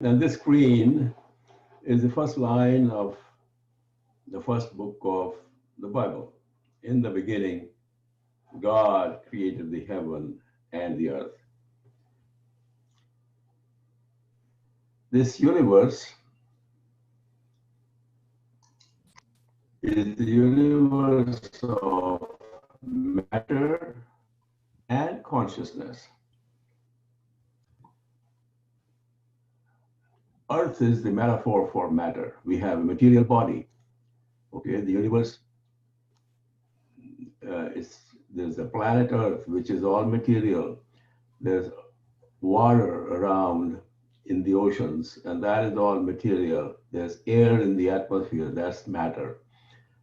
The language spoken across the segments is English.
And this screen is the first line of the first book of the Bible. In the beginning, God created the heaven and the earth. This universe is the universe of matter and consciousness. Earth is the metaphor for matter. We have a material body. Okay, the universe there's the planet Earth, which is all material. There's water around in the oceans, and that is all material. There's air in the atmosphere, that's matter.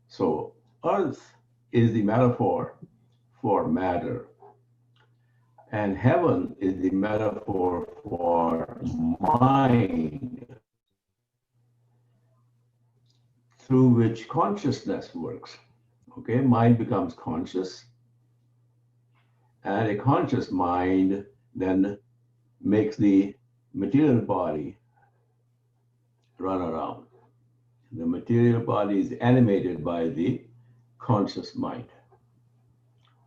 So Earth is the metaphor for matter. And heaven is the metaphor for mind, through which consciousness works. Okay, mind becomes conscious, and a conscious mind then makes the material body run around. The material body is animated by the conscious mind.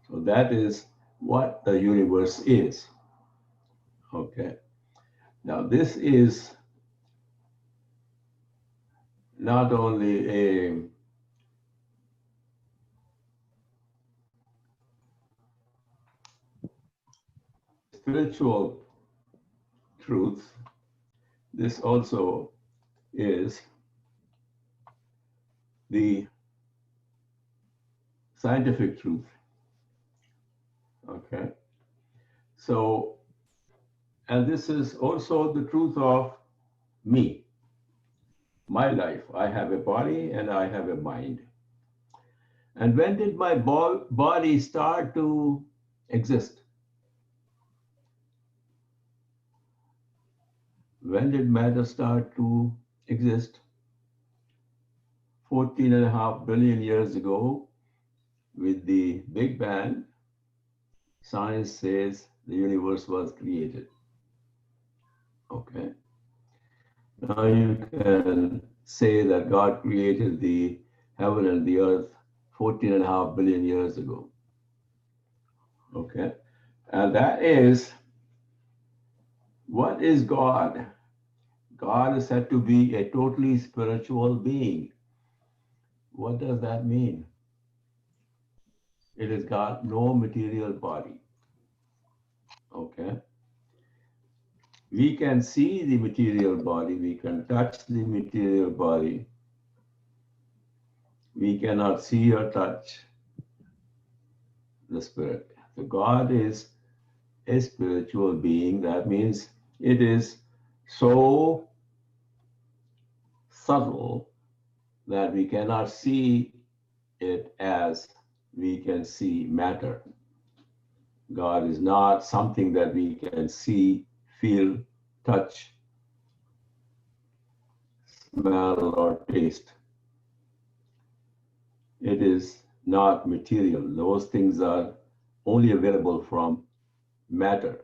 So that is what the universe is. Okay. Now this is not only a spiritual truth, this also is the scientific truth. Okay. So, and this is also the truth of me, my life. I have a body and I have a mind. And when did my body start to exist? When did matter start to exist? 14.5 billion years ago, with the Big Bang, science says the universe was created. Okay. Now you can say that God created the heaven and the earth 14.5 billion years ago. Okay. And that is, what is God? God is said to be a totally spiritual being. What does that mean? It has got no material body. Okay. We can see the material body, we can touch the material body. We cannot see or touch the spirit. So God is a spiritual being. That means it is so subtle that we cannot see it as we can see matter. God is not something that we can see, feel, touch, smell, or taste. It is not material. Those things are only available from matter.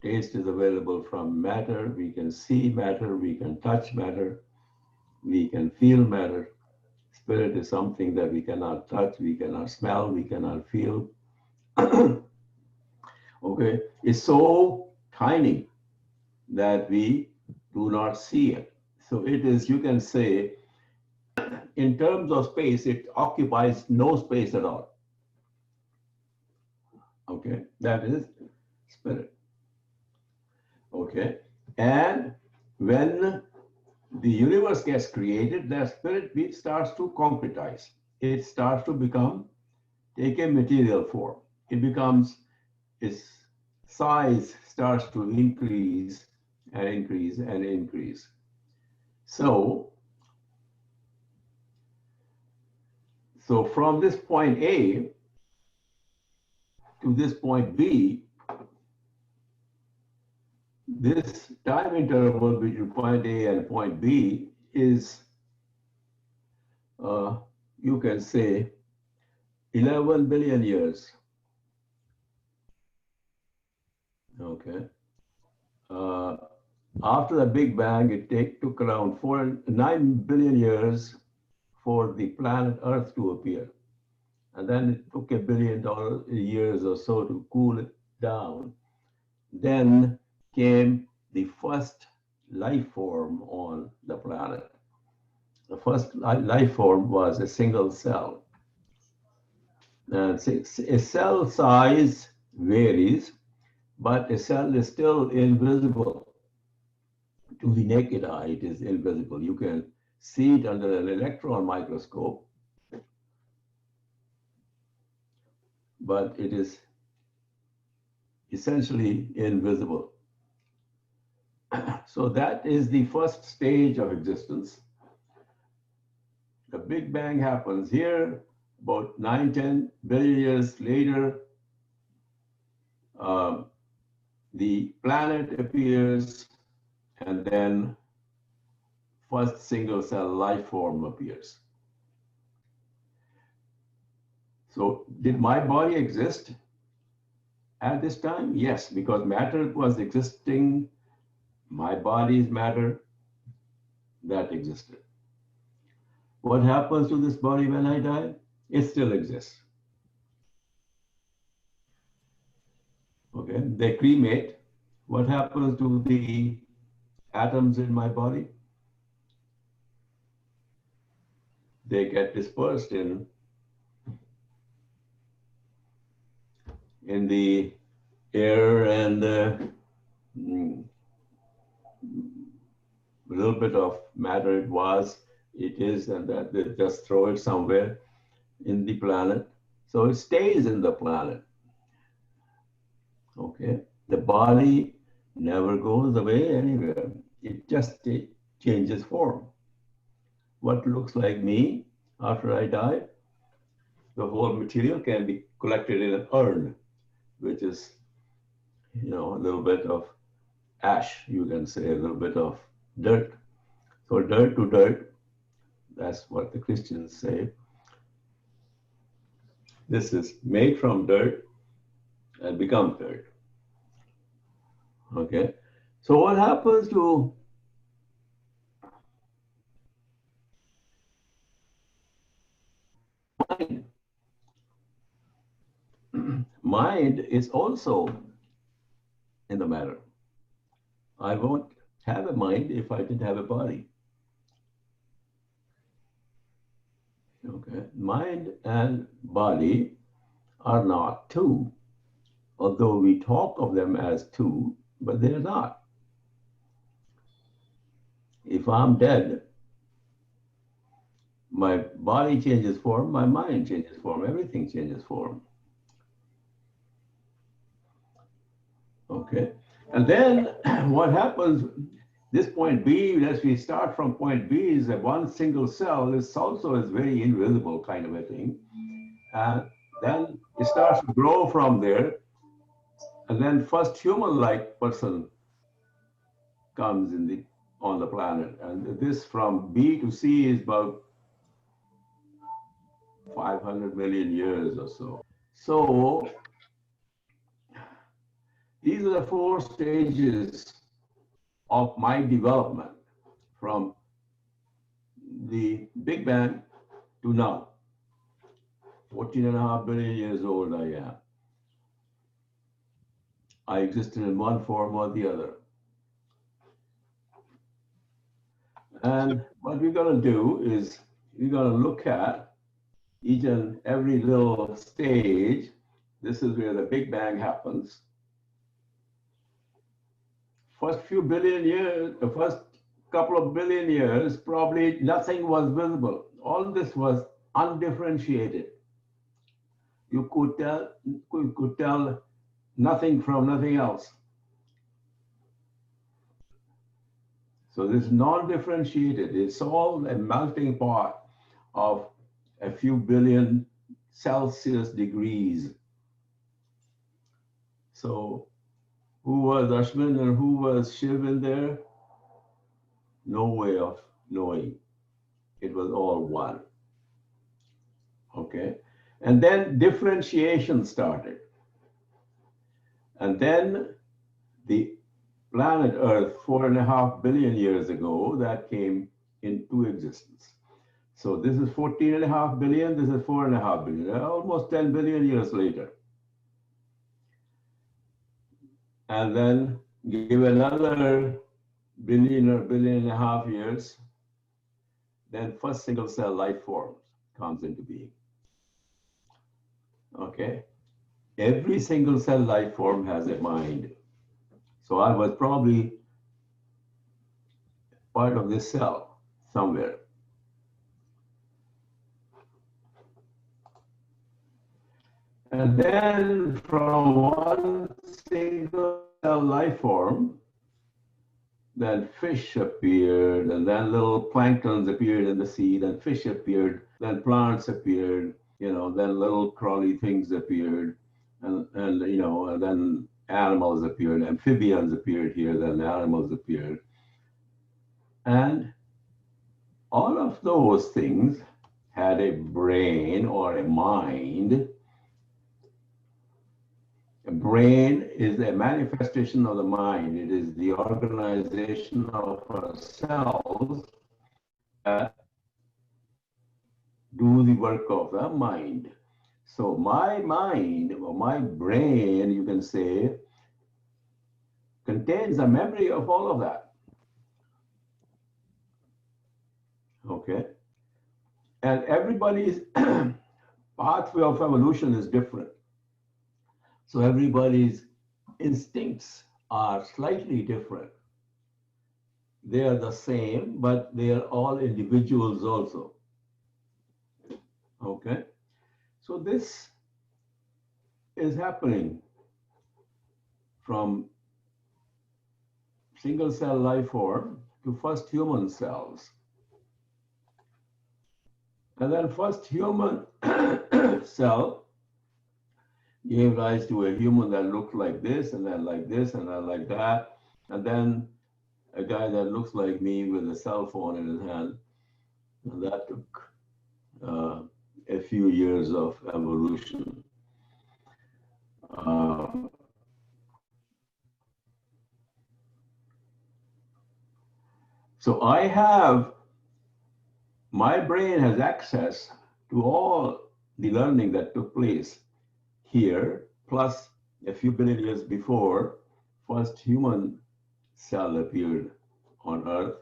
Taste is available from matter. We can see matter, we can touch matter, we can feel matter. Spirit is something that we cannot touch, we cannot smell, we cannot feel. Okay, it's so tiny that we do not see it. So it is, you can say, in terms of space, it occupies no space at all. Okay, that is spirit. Okay, and when the universe gets created, that spirit starts to concretize. It starts to become, take a material form. It becomes, its size starts to increase and increase and increase. So from this point A to this point B, this time interval between point A and point B is, you can say, 11 billion years. Okay. After the Big Bang, took around 9 billion years for the planet Earth to appear. And then it took $1 billion years or so to cool it down. Then came the first life form on the planet. The first life form was a single cell. And a cell size varies, but a cell is still invisible. To the naked eye, it is invisible. You can see it under an electron microscope, but it is essentially invisible. So that is the first stage of existence. The Big Bang happens here. About 9-10 billion years later, the planet appears, and then first single cell life form appears. So did my body exist at this time? Yes, because matter was existing. My body is matter that existed. What happens to this body when I die? It still exists. Okay, they cremate. What happens to the atoms in my body? They get dispersed in the air, and a little bit of matter it is, and that they just throw it somewhere in the planet. So it stays in the planet. Okay, the body never goes away anywhere. It just changes form. What looks like me after I die, the whole material can be collected in an urn, which is, a little bit of ash, you can say, a little bit of dirt. So dirt to dirt, that's what the Christians say. This is made from dirt and becomes dirt. Okay. So what happens to mind? Mind is also in the matter. I won't have a mind if I didn't have a body. Okay. Mind and body are not two, although we talk of them as two, but they're not. If I'm dead, my body changes form, my mind changes form, everything changes form. Okay. And then what happens, this point B, as we start from point B, is that one single cell is also is very invisible kind of a thing. And then it starts to grow from there. And then first human-like person comes on the planet. And this from B to C is about 500 million years or so. So these are the 4 stages of my development from the Big Bang to now. 14.5 billion years old I am. I existed in one form or the other. And what we're going to do is we're going to look at each and every little stage. This is where the Big Bang happens. First few billion years, the first couple of billion years, probably nothing was visible. All this was undifferentiated. You could tell nothing from nothing else. So this is non-differentiated. It's all a melting pot of a few billion Celsius degrees. So who was Ashwin and who was Shiv in there? No way of knowing. It was all one. Okay. And then differentiation started. And then the planet Earth 4.5 billion years ago that came into existence. So this is 14.5 billion, this is 4.5 billion, almost 10 billion years later. And then give another billion or billion and a half years, then first single cell life form comes into being. Okay? Every single cell life form has a mind. So I was probably part of this cell somewhere. And then from one single cell life form, then fish appeared, and then little planktons appeared in the sea, then fish appeared, then plants appeared, then little crawly things appeared, and then animals appeared, amphibians appeared here, then animals appeared. And all of those things had a brain or a mind. A brain is a manifestation of the mind. It is the organization of our cells that do the work of the mind. So my mind, or my brain, you can say, contains a memory of all of that. Okay? And everybody's pathway of evolution is different. So everybody's instincts are slightly different. They are the same, but they are all individuals also. Okay? So this is happening from single cell life form to first human cells. And then first human cell gave rise to a human that looked like this, and then like this, and then like that. And then a guy that looks like me with a cell phone in his hand. And that took a few years of evolution. So my brain has access to all the learning that took place here, plus a few billion years before first human cell appeared on Earth.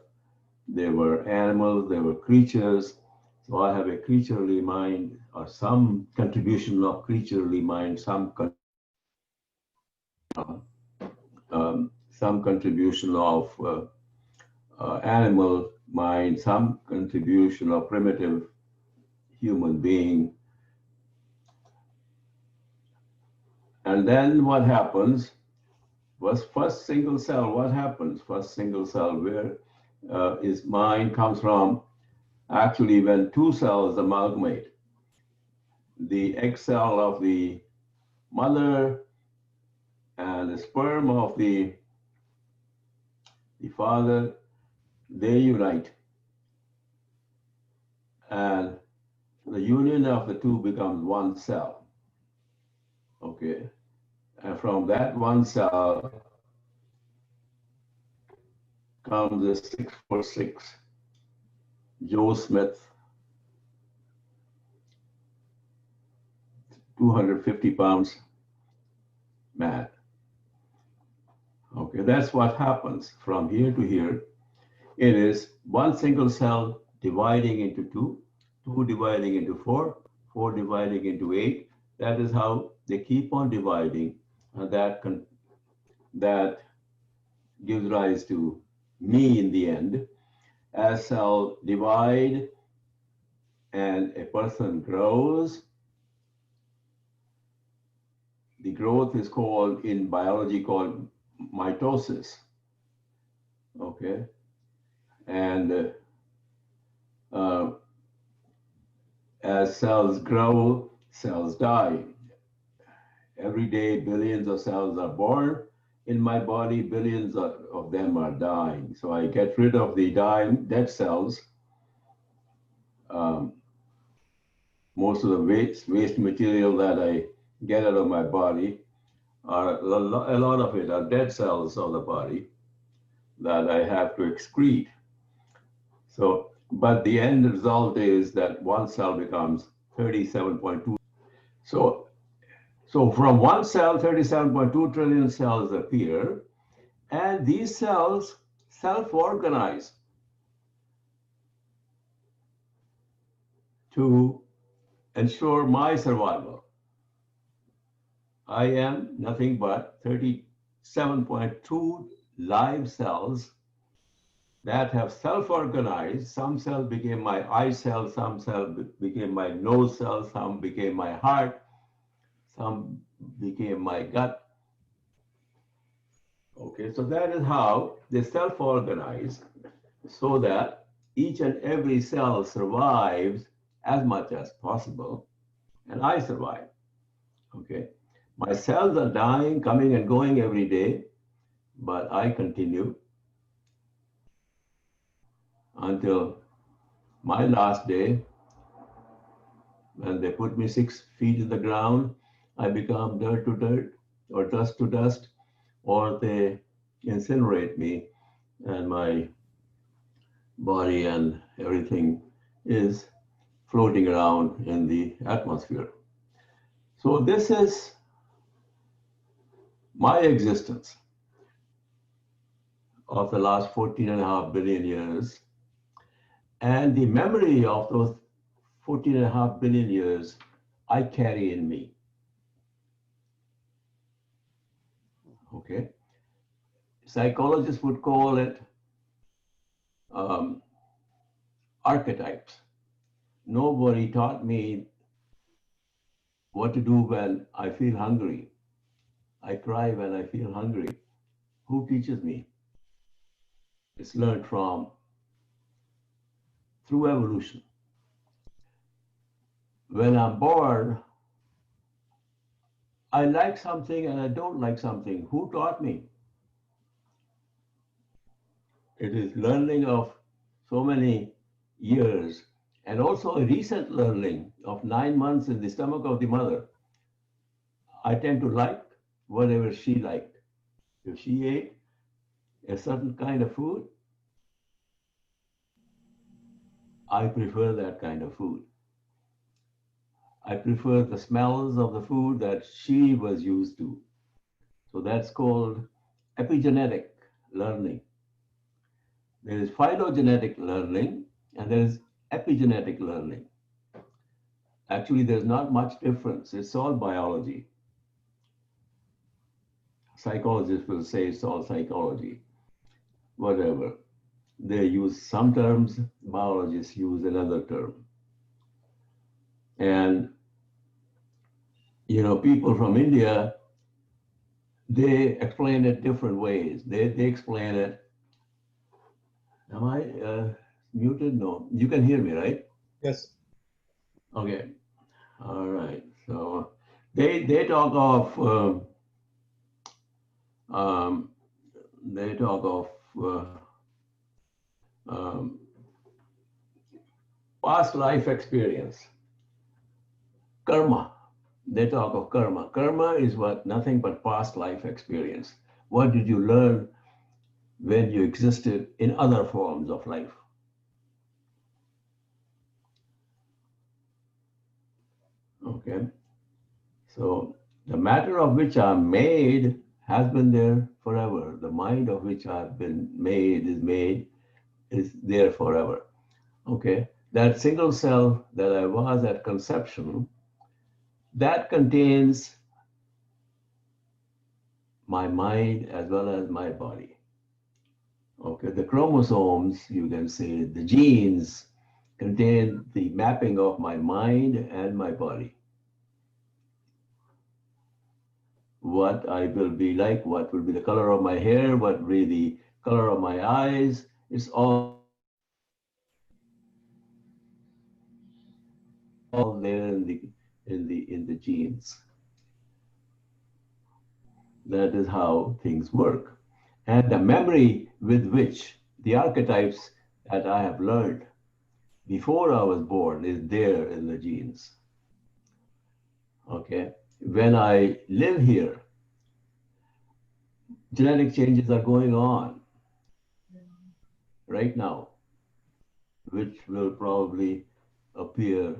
There were animals, there were creatures. So I have a creaturely mind, or some contribution of creaturely mind, some contribution of animal mind, some contribution of primitive human being. And then what happens was first single cell. What happens? First single cell, where is mind comes from actually when two cells amalgamate. The egg cell of the mother and the sperm of the father, they unite. And the union of the two becomes one cell. Okay. And from that one cell comes a 6'6" Joe Smith, 250 pounds man. Okay, that's what happens from here to here. It is one single cell dividing into two, two dividing into four, four dividing into 8. That is how they keep on dividing, and that gives rise to me in the end. As cells divide and a person grows, the growth is called, in biology, called mitosis. Okay, and as cells grow, cells die. Every day, billions of cells are born. In my body, billions of them are dying. So I get rid of the dead cells. Most of the waste material that I get out of my body, a lot of it are dead cells of the body. that I have to excrete. So, but the end result is that one cell becomes 37.2. So, so from one cell, 37.2 trillion cells appear, and these cells self-organize to ensure my survival. I am nothing but 37.2 live cells that have self-organized. Some cell became my eye cell, some cell became my nose cell, some became my heart, some became my gut. Okay, so that is how they self-organize so that each and every cell survives as much as possible, and I survive. Okay, my cells are dying, coming and going every day, but I continue until my last day. When they put me 6 feet in the ground, I become dirt to dirt or dust to dust, or they incinerate me and my body and everything is floating around in the atmosphere. So this is my existence of the last 14.5 billion years. And the memory of those 14.5 billion years I carry in me. Okay. Psychologists would call it um, archetypes. Nobody taught me what to do when I feel hungry. I cry when I feel hungry. Who teaches me? It's learned from through evolution. When I'm bored, I like something and I don't like something. Who taught me? It is learning of so many years, and also a recent learning of 9 months in the stomach of the mother. I tend to like whatever she liked. If she ate a certain kind of food, I prefer that kind of food. I prefer the smells of the food that she was used to. So that's called epigenetic learning. There is phylogenetic learning and there is epigenetic learning. Actually, there's not much difference. It's all biology. Psychologists will say it's all psychology, whatever. They use some terms, biologists use another term. And, people from India, they explain it different ways. They explain it. Am I muted? No. You can hear me, right? Yes. Okay. All right. So they talk of um, they talk of um, past life experience, karma. They talk of karma. Karma is what? Nothing but past life experience. What did you learn when you existed in other forms of life? Okay. So the matter of which I'm made has been there forever. The mind of which I've been made is there forever. Okay. That single cell that I was at conception, that contains my mind as well as my body. Okay, the chromosomes, you can say, the genes contain the mapping of my mind and my body. What I will be like, what will be the color of my hair, what will be the color of my eyes, it's all there in the genes. That is how things work. And the memory with which the archetypes that I have learned before I was born is there in the genes. Okay. When I live here, genetic changes are going on. right now, which will probably appear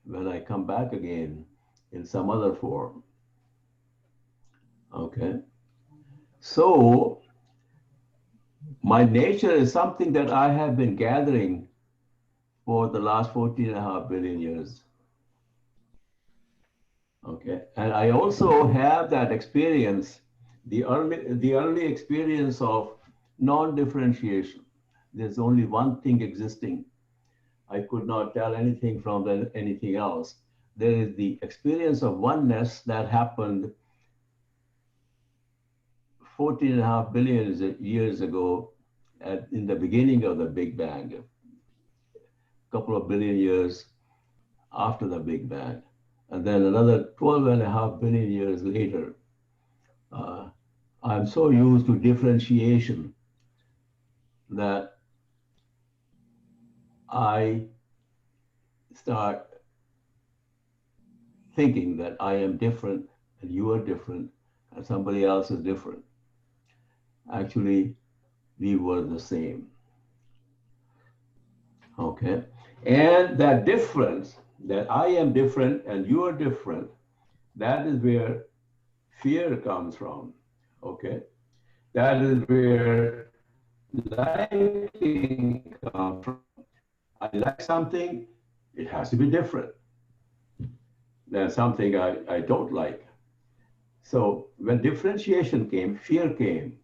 when I come back again in some other form. Okay. So my nature is something that I have been gathering for the last 14.5 billion years. Okay. And I also have that experience, the early experience of non-differentiation. There's only one thing existing. I could not tell anything from anything else. There is the experience of oneness that happened 14.5 billion years ago in the beginning of the Big Bang, a couple of billion years after the Big Bang. And then another 12.5 billion years later, uh, I'm so used to differentiation that I start thinking that I am different and you are different and somebody else is different. Actually, we were the same. Okay. And that difference, that I am different and you are different, that is where fear comes from. Okay. That is where liking comes from. I like something, it has to be different than something I don't like. So when differentiation came, fear came.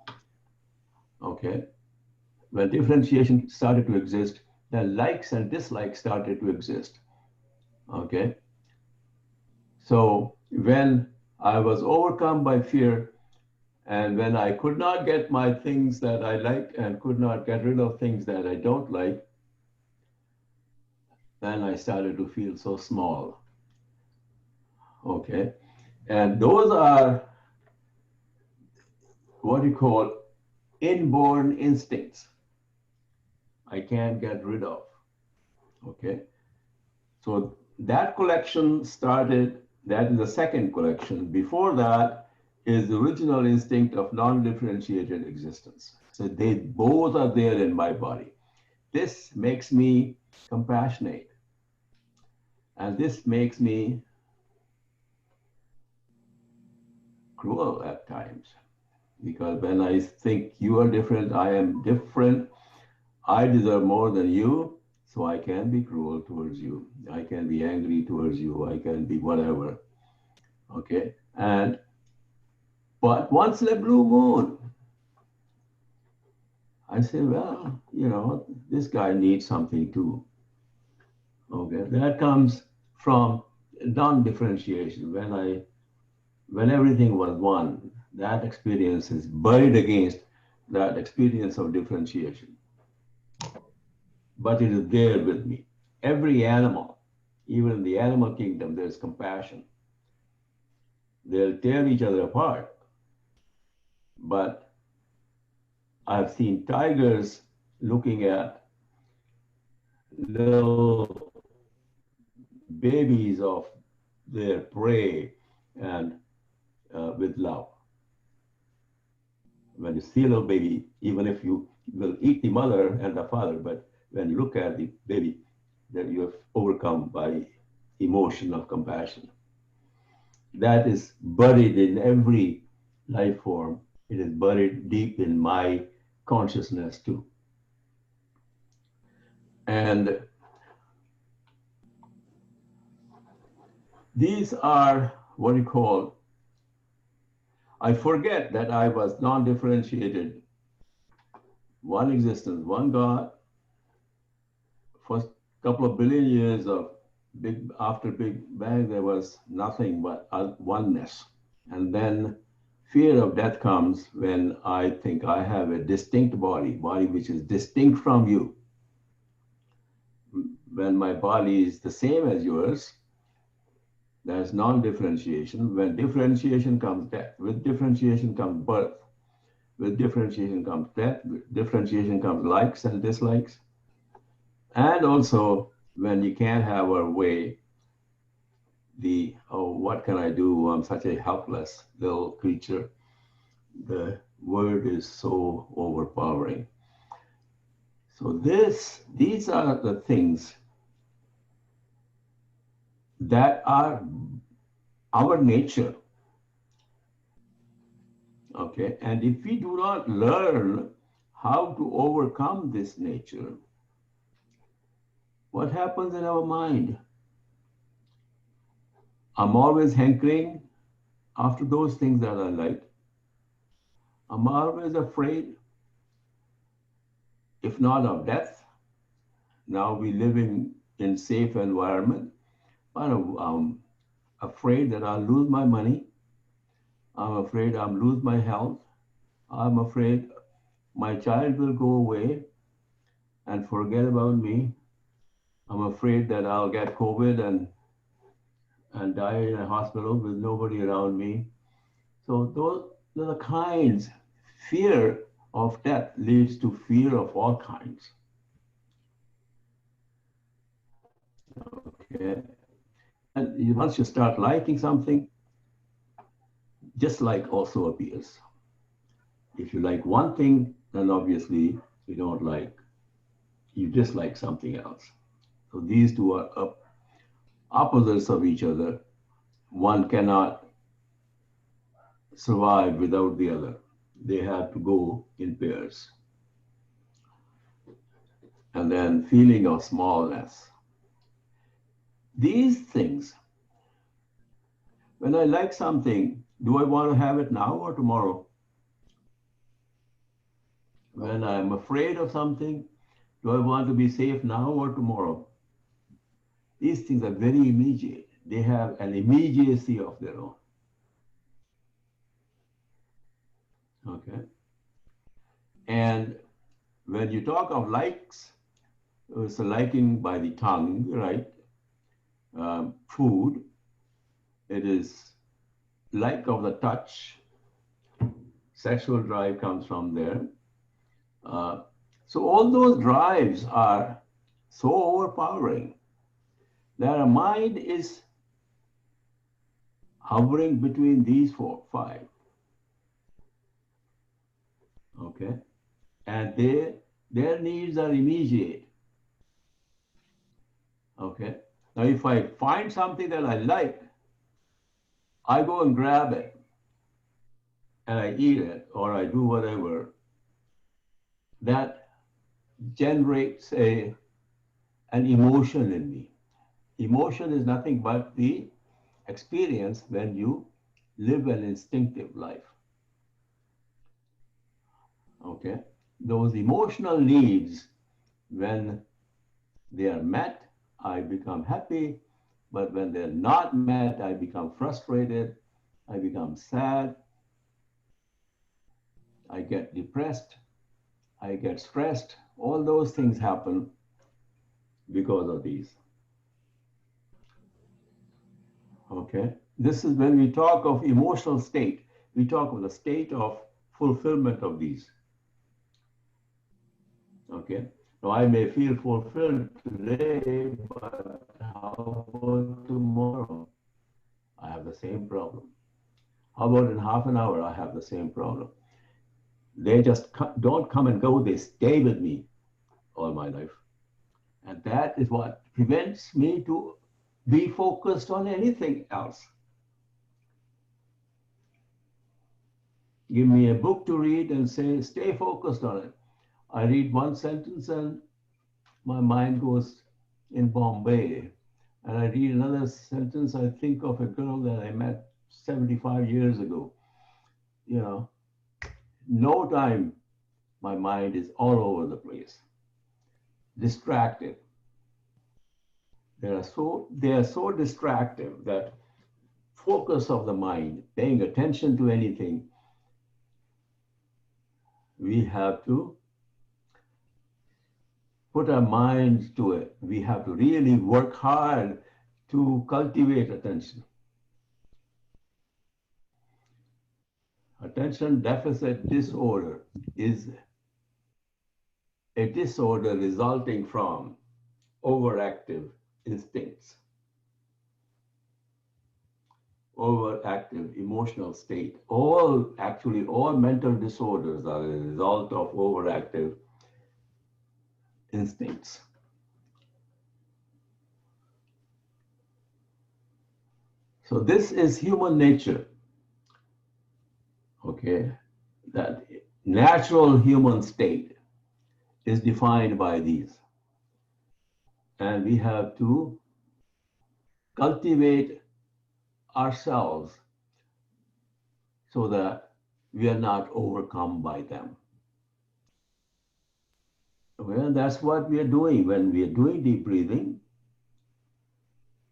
Okay. When differentiation started to exist, then likes and dislikes started to exist. Okay. So when I was overcome by fear, and when I could not get my things that I like and could not get rid of things that I don't like, then I started to feel so small. Okay. And those are what you call inborn instincts I can't get rid of. Okay. So that collection started, that is the second collection. Before that is the original instinct of non-differentiated existence. So they both are there in my body. This makes me compassionate. And this makes me cruel at times. Because when I think you are different, I am different, I deserve more than you, so I can be cruel towards you. I can be angry towards you. I can be whatever. Okay. But once in a blue moon, I say, well, this guy needs something too. Okay. That comes from non-differentiation. When everything was one, that experience is buried against that experience of differentiation. But it is there with me. Every animal, even in the animal kingdom, there's compassion. They'll tear each other apart. But I've seen tigers looking at little babies of their prey and with love. When you see a little baby, even if you will eat the mother and the father, but when you look at the baby, that you have overcome by emotion of compassion. That is buried in every life form. It is buried deep in my consciousness too. And these are what you call, I forget that I was non differentiated, one existence, one God. First couple of billion years of after Big Bang, there was nothing but oneness. And then fear of death comes when I think I have a distinct body which is distinct from you. When my body is the same as yours, there's non-differentiation. When differentiation comes death, with differentiation comes birth, with differentiation comes death, with differentiation comes likes and dislikes. And also, when you can't have our way, what can I do? I'm such a helpless little creature. The word is so overpowering. So these are the things that are our nature. Okay, and if we do not learn how to overcome this nature, what happens in our mind? I'm always hankering after those things that I like. I'm always afraid, if not of death. Now we living in safe environment, but I'm afraid that I'll lose my money. I'm afraid I'll lose my health. I'm afraid my child will go away and forget about me. I'm afraid that I'll get COVID and die in a hospital with nobody around me. So those are the kinds. Fear of death leads to fear of all kinds. Okay. And once you start liking something, dislike also appears. If you like one thing, then obviously you don't like, you dislike something else. So these two are opposites of each other. One cannot survive without the other. They have to go in pairs. And then feeling of smallness. These things, when I like something, do I want to have it now or tomorrow? When I'm afraid of something, do I want to be safe now or tomorrow? These things are very immediate. They have an immediacy of their own. Okay. And when you talk of likes, it's a liking by the tongue, right? Food, it is like of the touch. Sexual drive comes from there. So all those drives are so overpowering that our mind is hovering between these four, five. Okay. And their needs are immediate. Okay. Now, if I find something that I like, I go and grab it and I eat it or I do whatever. That generates an emotion in me. Emotion is nothing but the experience when you live an instinctive life. Okay. Those emotional needs, when they are met, I become happy. But when they're not met, I become frustrated. I become sad. I get depressed. I get stressed. All those things happen because of these. Okay. This is when we talk of emotional state, we talk of the state of fulfillment of these. Okay. Now I may feel fulfilled today, but how about tomorrow? I have the same problem. How about in half an hour? I have the same problem. They just don't come and go, they stay with me all my life. And that is what prevents me to be focused on anything else. Give me a book to read and say, stay focused on it. I read one sentence and my mind goes in Bombay. And I read another sentence, I think of a girl that I met 75 years ago. You know, no time, my mind is all over the place, distracted. They are so distractive that focus of the mind, paying attention to anything, we have to put our minds to it. We have to really work hard to cultivate attention. Attention deficit disorder is a disorder resulting from overactive instincts, overactive emotional state. All mental disorders are a result of overactive instincts. So this is human nature, okay? That natural human state is defined by these. And we have to cultivate ourselves so that we are not overcome by them. Well, that's what we are doing. When we are doing deep breathing,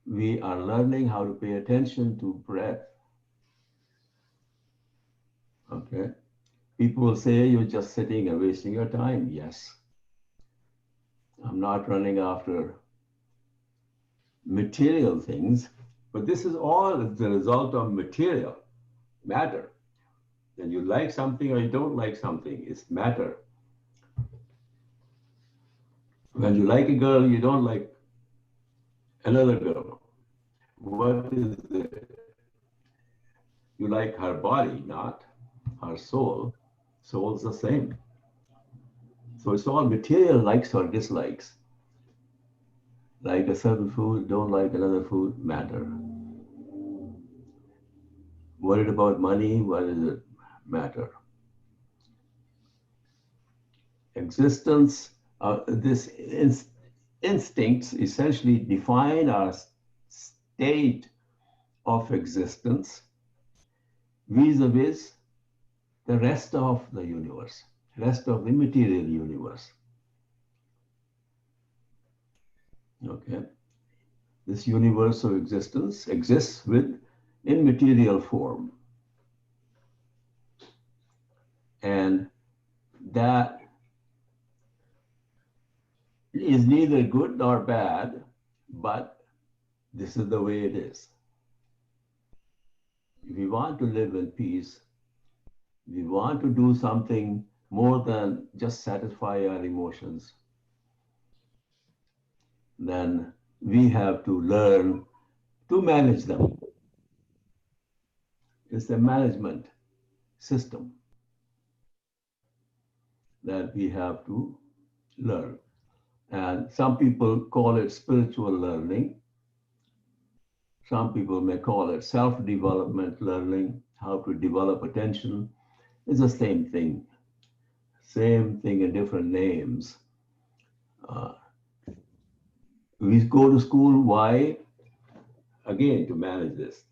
we are learning how to pay attention to breath. Okay. People will say you're just sitting and wasting your time. Yes. I'm not running after material things, but this is all the result of material matter. When you like something or you don't like something, it's matter. When you like a girl, you don't like another girl. What is it? You like her body, not her soul. Soul's the same. So it's all material likes or dislikes. Like a certain food, don't like another food, matter. Worried about money, what does it matter? Existence, instincts essentially define our state of existence vis-a-vis the rest of the universe, rest of the material universe. Okay. This universe of existence exists in material form. And that is neither good nor bad, but this is the way it is. If we want to live in peace, we want to do something more than just satisfy our emotions, then we have to learn to manage them. It's a management system that we have to learn. And some people call it spiritual learning. Some people may call it self-development learning, how to develop attention. It's the same thing in different names. We go to school, why? Again, to manage this.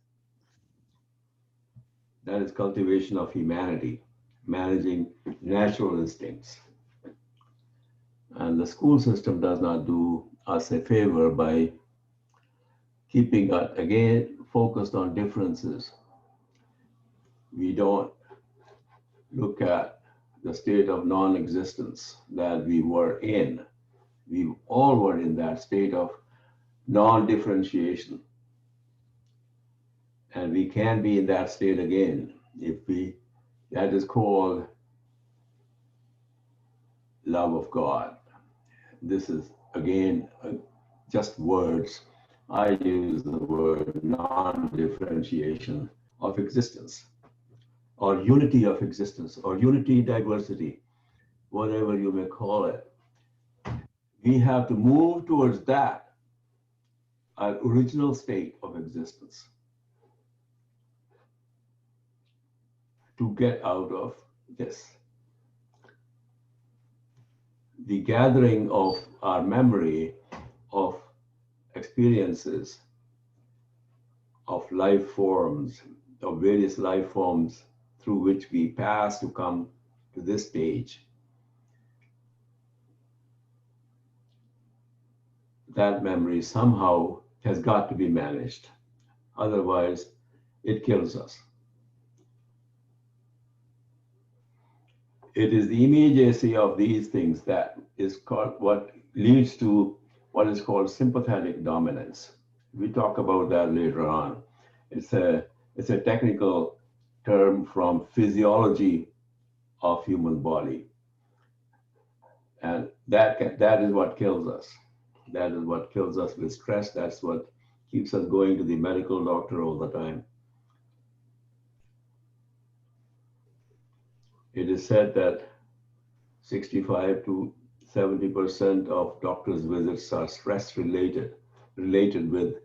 That is cultivation of humanity, managing natural instincts. And the school system does not do us a favor by keeping us, again, focused on differences. We don't look at the state of non-existence that we were in. We all were in that state of non-differentiation. And we can be in that state again that is called love of God. This is, again, just words. I use the word non-differentiation of existence, or unity of existence, or unity diversity, whatever you may call it. We have to move towards that, our original state of existence, to get out of this. The gathering of our memory of experiences of life forms, of various life forms through which we pass to come to this stage. That memory somehow has got to be managed. Otherwise, it kills us. It is the immediacy of these things that is called, what leads to what is called sympathetic dominance. We talk about that later on. It's a technical term from physiology of human body. And that is what kills us. That is what kills us with stress. That's what keeps us going to the medical doctor all the time. It is said that 65 to 70% of doctors' visits are stress related with